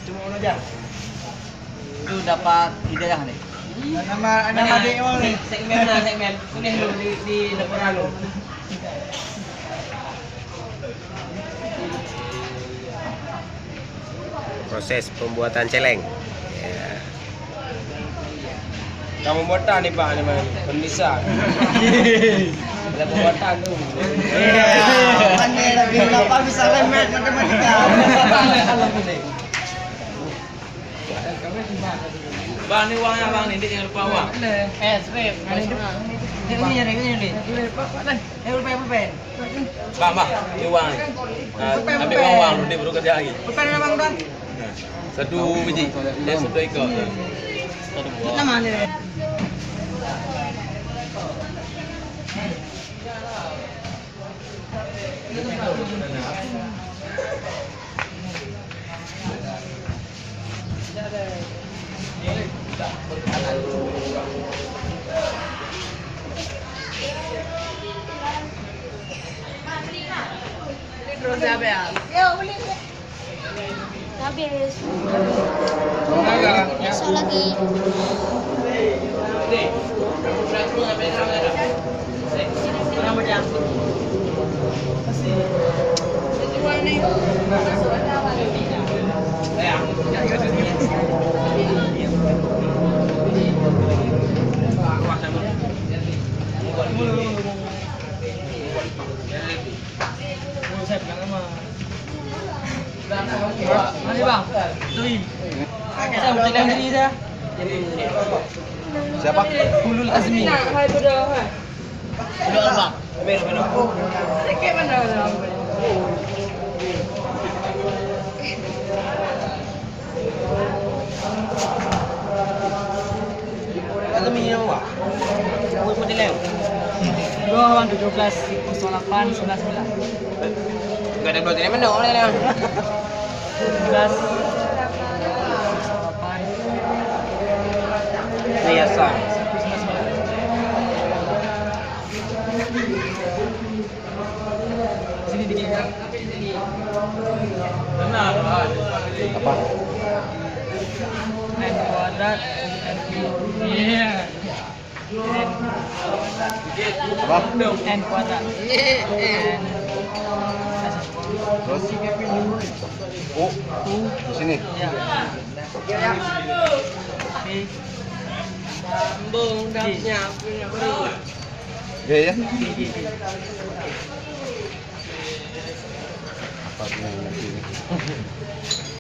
cuma uno aja. Itu dapat hidayah nih. Nama adik mau nih. Segmen. Ini dulu di dapur lalu. Proses pembuatan celeng. Ya. Kamu buatan nih Pak, ini pemisah. Ada pembuatan tuh. Iya. Pandai tapi kenapa bisa remet matematika? Bang, ini uangnya bang, ini jangan lupa uang. Strip. Ini pulpen. Bang, ini uang. Ambil uang, dia baru kerja lagi. Pulpen memang Bang. Satu biji, dia satu ekor. Nama dia. Terus apa ya? Habis. Enggak. Besok lagi. Orang macam. Masih bang, tuin. Kita berjalan diri dah. Siapa? Ulul Azmi. Ulul apa? Ada minum Pak. Mau putih leo. 1708 19. Enggak ada protein mana orang 19. biasa. Sini dikit. Benar, Pak. Apa? N kuadrat. Iya. Apa? N kuadrat. Terus? Oh, di sini. Ya. Sambung dapnya punya baru. Oke ya. Apa ini?